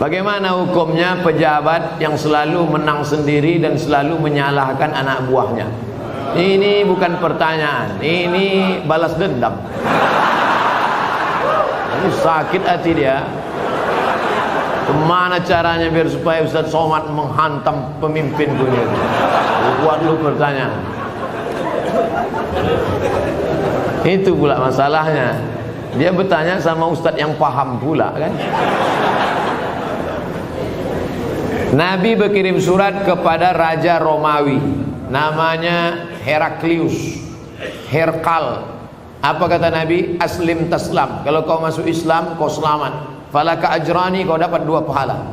Bagaimana hukumnya pejabat yang selalu menang sendiri dan selalu menyalahkan anak buahnya? Ini bukan pertanyaan, ini balas dendam. Ini sakit hati dia. Kemana caranya biar supaya Ustaz Somad menghantam pemimpin dunia? Buat lu pertanyaan. Itu pula masalahnya. Dia bertanya sama Ustaz yang paham pula kan. Nabi berkirim surat kepada Raja Romawi, namanya Heraklius, Herkal. Apa kata Nabi? Aslim taslam. Kalau kau masuk Islam, kau selamat. Falaka ajrani, kau dapat 2 pahala.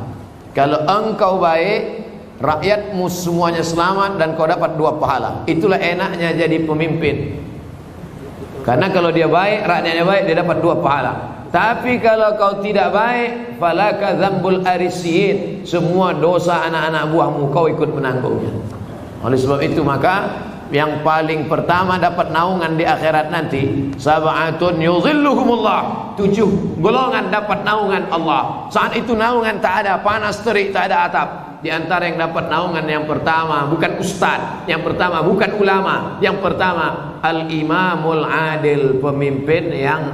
Kalau engkau baik, rakyatmu semuanya selamat dan kau dapat 2 pahala. Itulah enaknya jadi pemimpin. Karena kalau dia baik, rakyatnya baik, dia dapat 2 pahala. Tapi kalau kau tidak baik, falaka dzambul arisiyin, semua dosa anak-anak buahmu kau ikut menanggungnya. Oleh sebab itu maka yang paling pertama dapat naungan di akhirat nanti, sab'atun yuzilluhumullah, 7 golongan dapat naungan Allah. Saat itu naungan tak ada, panas terik, tak ada atap. Di antara yang dapat naungan yang pertama bukan ustaz, yang pertama bukan ulama, yang pertama al-imamul adil, pemimpin yang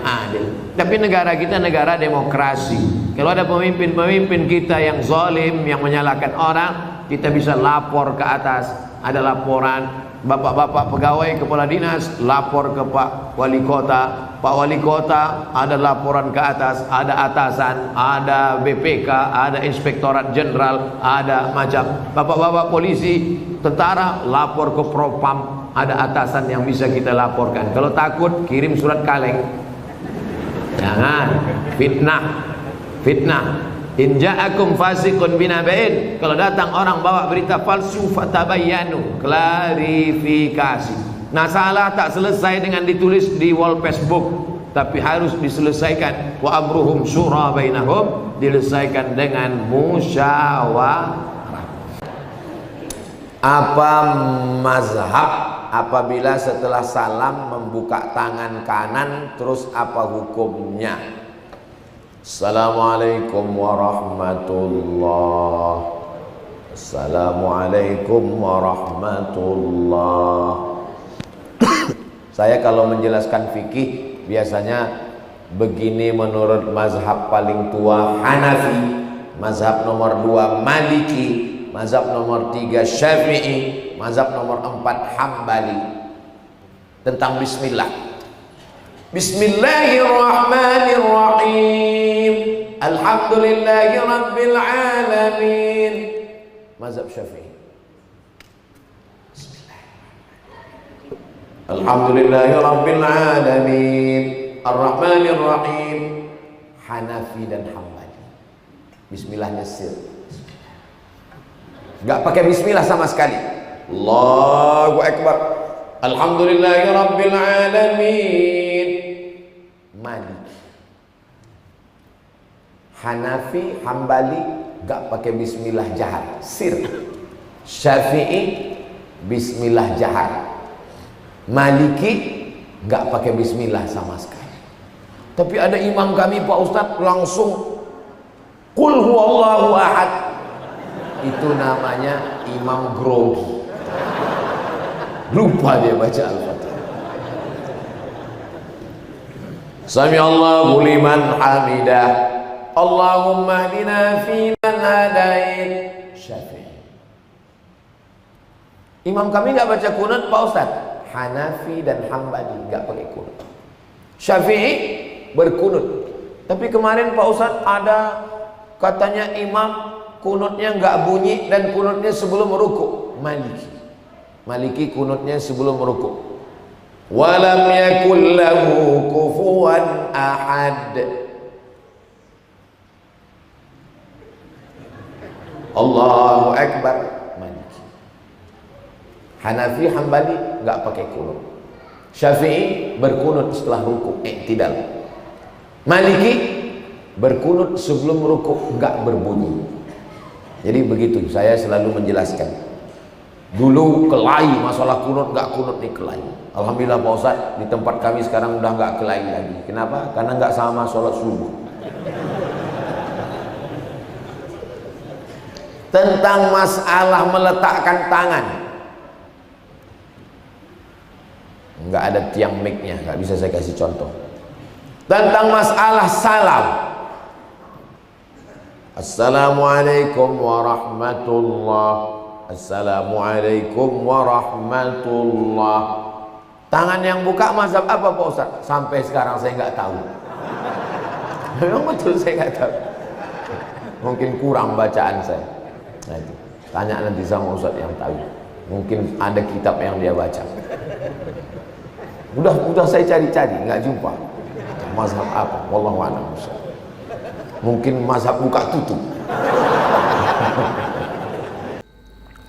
adil. Tapi negara kita negara demokrasi. Kalau ada pemimpin-pemimpin kita yang zalim, yang menyalahkan orang, kita bisa lapor ke atas. Ada laporan bapak-bapak pegawai kepala dinas, lapor ke Pak Wali Kota. Pak Wali Kota ada laporan ke atas, ada atasan, ada BPK, ada Inspektorat Jenderal, ada macam bapak-bapak polisi, tentara, lapor ke Propam. Ada atasan yang bisa kita laporkan. Kalau takut, kirim surat kaleng. Jangan fitnah. In ja'akum fasiqun binaba'in, kalau datang orang bawa berita palsu, fatabayyanu, klarifikasi. Nah, salah tak selesai dengan ditulis di wall Facebook, tapi harus diselesaikan. Wa amruhum syura bainahum, diselesaikan dengan musyawarah. Apa mazhab apabila setelah salam membuka tangan kanan, terus apa hukumnya? Assalamualaikum warahmatullah. Assalamualaikum warahmatullah. Saya kalau menjelaskan fikih biasanya begini menurut mazhab paling tua Hanafi, mazhab nomor 2 Maliki, mazhab nomor 3 Syafi'i, mazhab nomor 4 Hambali. Tentang bismillah. Bismillahirrahmanirrahim. Alhamdulillahi rabbil alamin. Mazhab Syafi'i. Alhamdulillahi rabbil alamin. Ar-Rahmanir-Rahim. Hanafi dan Hambali. Bismillahnya sir. Gak pakai bismillah sama sekali. Allahu Akbar. Alhamdulillahi rabbil alamin. Maliki. Hanafi, Hambali gak pakai bismillah jahar, sir. Syafi'i bismillah jahar. Maliki gak pakai bismillah sama sekali. Tapi ada imam kami Pak Ustadz langsung qul huwallahu ahad. Itu namanya imam grogi. Lupa dia baca Al-Fatihah. Sami Allahu liman hamidah. Allahumma hdina fi man hadait. Syafi'i. Imam kami enggak baca kunut Pak Ustaz. Hanafi dan Hambali enggak pakai kunut. Syafi'i berkunut. Tapi kemarin Pak Ustaz ada katanya imam kunutnya enggak bunyi dan kunutnya sebelum rukuk. Maliki kunutnya sebelum rukuk. Walam yakul lahu kufuwan ahad. Allahu Akbar. Maliki. Hanafi, Hambali enggak pakai kunut. Syafi'i berkunut setelah rukuk, i'tidal. Maliki berkunut sebelum rukuk, enggak berbunyi. Jadi begitu saya selalu menjelaskan. Dulu kelahi masalah kunut enggak kunut nih kelahi. Alhamdulillah Pak Ustaz, di tempat kami sekarang udah enggak kelahi lagi. Kenapa? Karena enggak sama sholat subuh. tentang masalah meletakkan tangan. Nggak ada tiang mic-nya, nggak bisa saya kasih contoh. Tentang masalah salam. Assalamualaikum warahmatullah. Assalamualaikum warahmatullah. Tangan yang buka mazhab apa Pak Ustaz? Sampai sekarang saya nggak tahu. Memang betul saya nggak tahu. Mungkin kurang bacaan saya. Nah, itu. Tanya nanti sama Ustaz yang tahu. Mungkin ada kitab yang dia baca. Udah saya cari-cari nggak jumpa. Mazhab apa? Wallahu a'lam. Mungkin mazhab buka tutup.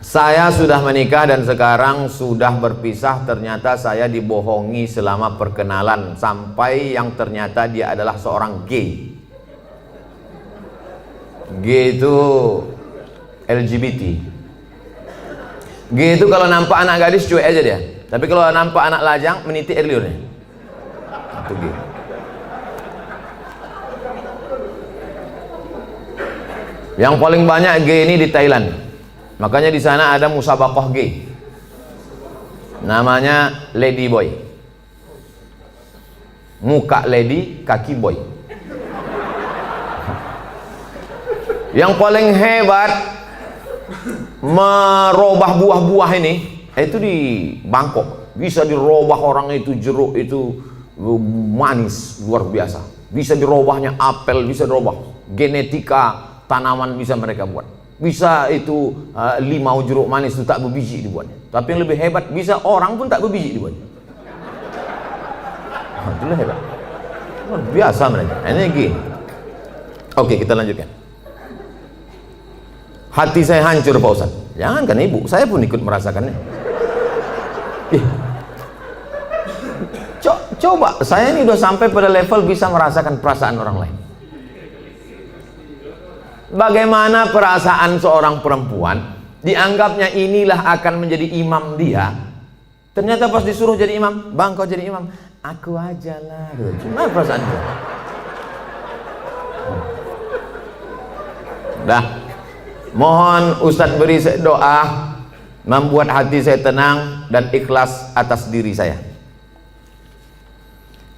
Saya sudah menikah dan sekarang sudah berpisah. Ternyata saya dibohongi selama perkenalan sampai yang ternyata dia adalah seorang gay. Gay itu LGBT. Gay itu kalau nampak anak gadis cuek aja dia. Tapi kalau nampak anak lajang meniti air liurnya. Itu gay. Yang paling banyak gay ini di Thailand. Makanya di sana ada musabaqah gay. Namanya Lady Boy. Muka lady, kaki boy. Yang paling hebat merubah buah-buah ini itu di Bangkok. Bisa dirubah orang itu jeruk itu manis luar biasa. Bisa dirubahnya apel, bisa dirubah genetika tanaman bisa mereka buat. Bisa itu limau jeruk manis itu tak berbiji dibuatnya. Tapi yang lebih hebat bisa orang pun tak berbiji dibuatnya. Itulah hebat. Luar biasa mereka. Ini gini. Oke, kita lanjutkan. Hati saya hancur Pak Ustaz. Jangankan ibu, saya pun ikut merasakannya. Coba, saya ini udah sampai pada level bisa merasakan perasaan orang lain. Bagaimana perasaan seorang perempuan dianggapnya inilah akan menjadi imam dia. Ternyata pas disuruh jadi imam, bang kau jadi imam, aku aja lah. Gimana perasaan dia? Dah, mohon Ustadz beri doa membuat hati saya tenang dan ikhlas atas diri saya.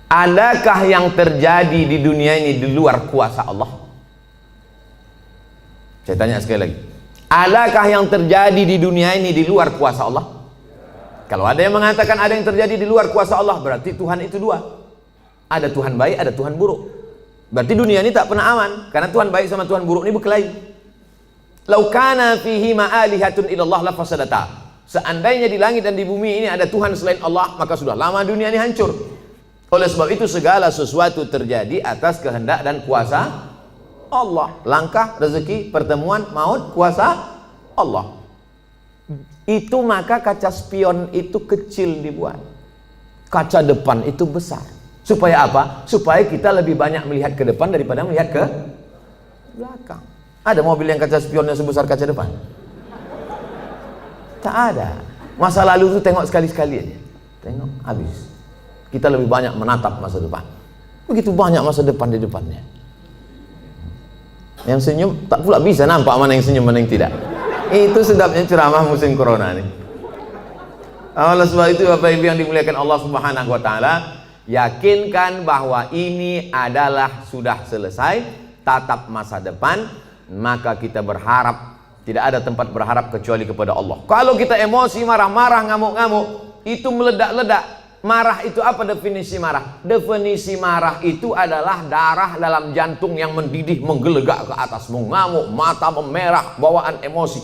Adakah yang terjadi di dunia ini di luar kuasa Allah? Saya tanya sekali lagi, adakah yang terjadi di dunia ini di luar kuasa Allah? Kalau ada yang mengatakan ada yang terjadi di luar kuasa Allah, berarti Tuhan itu dua. Ada Tuhan baik, ada Tuhan buruk. Berarti dunia ini tak pernah aman, karena Tuhan baik sama Tuhan buruk ini berkelahi. Lau kana fihi ma'alihatun illallah la fasadata. Seandainya di langit dan di bumi ini ada Tuhan selain Allah, maka sudah lama dunia ini hancur. Oleh sebab itu segala sesuatu terjadi atas kehendak dan kuasa Allah. Langkah, rezeki, pertemuan, maut, kuasa Allah. Itu maka kaca spion itu kecil dibuat, kaca depan itu besar. Supaya apa? Supaya kita lebih banyak melihat ke depan daripada melihat ke belakang. Ada mobil yang kaca spionnya sebesar kaca depan? Tak ada. Masa lalu itu tengok sekali-sekali aja. Tengok, habis. Kita lebih banyak menatap masa depan. Begitu banyak masa depan di depannya. Yang senyum tak pula bisa nampak mana yang senyum mana yang tidak. Itu sedapnya ceramah musim corona nih. Oleh sebab itu Bapak Ibu yang dimuliakan Allah Subhanahu wa taala, yakinkan bahwa ini adalah sudah selesai, tatap masa depan, maka kita berharap, tidak ada tempat berharap kecuali kepada Allah. Kalau kita emosi, marah-marah, ngamuk-ngamuk, itu meledak-ledak. Marah itu apa definisi marah? Definisi marah itu adalah darah dalam jantung yang mendidih, menggelegak ke atas, mengamuk, mata memerah, bawaan emosi.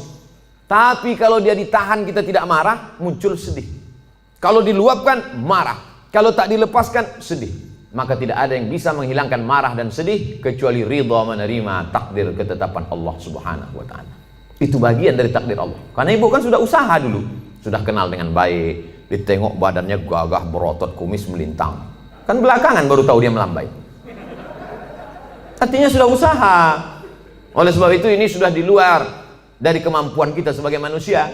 Tapi kalau dia ditahan, kita tidak marah, muncul sedih. Kalau diluapkan, marah. Kalau tak dilepaskan, sedih. Maka tidak ada yang bisa menghilangkan marah dan sedih kecuali ridha menerima takdir ketetapan Allah Subhanahu wa taala. Itu bagian dari takdir Allah. Karena ibu kan sudah usaha dulu, sudah kenal dengan baik. Ditengok badannya gagah, berotot, kumis melintang. Kan belakangan baru tahu dia melambai. Artinya sudah usaha. Oleh sebab itu ini sudah di luar dari kemampuan kita sebagai manusia.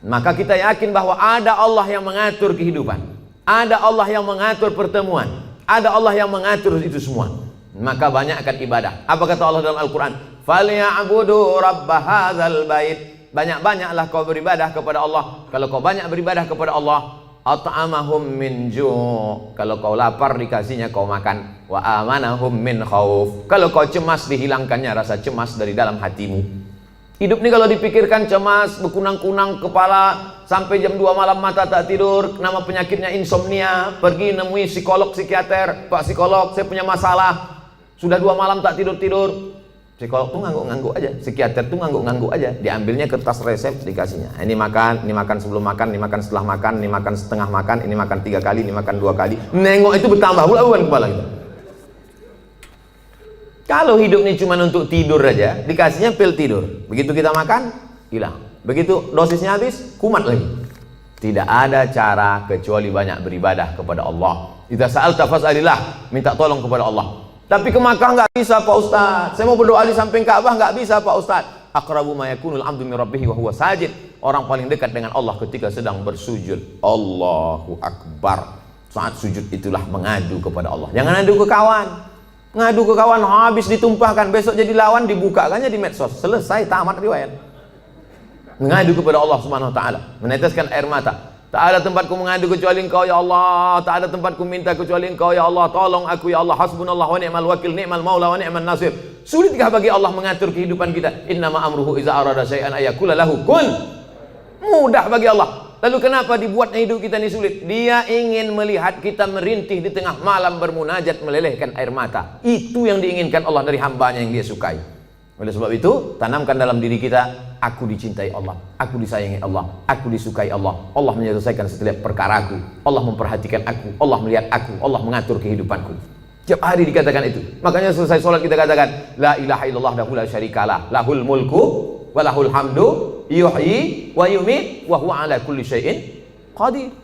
Maka kita yakin bahwa ada Allah yang mengatur kehidupan. Ada Allah yang mengatur pertemuan. Ada Allah yang mengatur itu semua. maka banyakkan ibadah. Apa kata Allah dalam Al-Quran? Falya'budu rabb hadzal bait. Banyak-banyaklah kau beribadah kepada Allah. Kalau kau banyak beribadah kepada Allah, at'amahum min ju'. Kalau kau lapar dikasihnya kau makan. Wa amanahum min khauf. Kalau kau cemas dihilangkannya rasa cemas dari dalam hatimu. Hidup ini kalau dipikirkan cemas, berkunang-kunang kepala, sampai jam 2 malam mata tak tidur, nama penyakitnya insomnia, pergi nemui psikolog, psikiater, Pak psikolog, saya punya masalah, sudah 2 malam tak tidur-tidur. Psikolog tuh ngangguk-ngangguk aja, psikiater tuh ngangguk-ngangguk aja, diambilnya kertas resep dikasihnya. Ini makan sebelum makan, ini makan setelah makan, ini makan setengah makan, ini makan 3 kali, ini makan 2 kali. Nengok itu bertambah bulan kepala kita. Kalau hidup ini cuma untuk tidur aja, dikasihnya pil tidur. Begitu kita makan, hilang. Begitu dosisnya habis, kumat lagi. Tidak ada cara kecuali banyak beribadah kepada Allah. Idza sa'alta fas'alillah, minta tolong kepada Allah. Tapi ke Makkah nggak bisa Pak Ustaz. Saya mau berdoa di samping Ka'bah nggak bisa Pak Ustaz. Aqrabu ma yakunul 'abdu min rabbih wa huwa sajid. Orang paling dekat dengan Allah ketika sedang bersujud. Allahu Akbar. Saat sujud itulah mengadu kepada Allah. Jangan adu ke kawan. Ngadu ke kawan habis ditumpahkan, besok jadi lawan dibukakannya di medsos. Selesai, tamat riwayat. Mengadu kepada Allah Subhanahu wa taala, meneteskan air mata. Tak ada tempatku mengadu kecuali Engkau ya Allah, tak ada tempatku minta kecuali Engkau ya Allah. Tolong aku ya Allah, hasbunallah wa ni'mal wakil, ni'mal maula wa ni'man nasir. Sulitkah bagi Allah mengatur kehidupan kita? Innama amruhu iza arada syai'an ayakula lahu kun. Mudah bagi Allah. Lalu kenapa dibuatnya hidup kita ini sulit? Dia ingin melihat kita merintih di tengah malam bermunajat melelehkan air mata. Itu yang diinginkan Allah dari hambanya yang dia sukai. Oleh sebab itu, tanamkan dalam diri kita, aku dicintai Allah, aku disayangi Allah, aku disukai Allah. Allah menyelesaikan setiap perkaraku. Allah memperhatikan aku, Allah melihat aku, Allah mengatur kehidupanku. Tiap hari dikatakan itu. Makanya selesai sholat kita katakan, la ilaha illallah dahu la syarikalah, lahul mulku walahul hamdu yuhyi wa yumit wa huwa ala kulli syai'in qadir.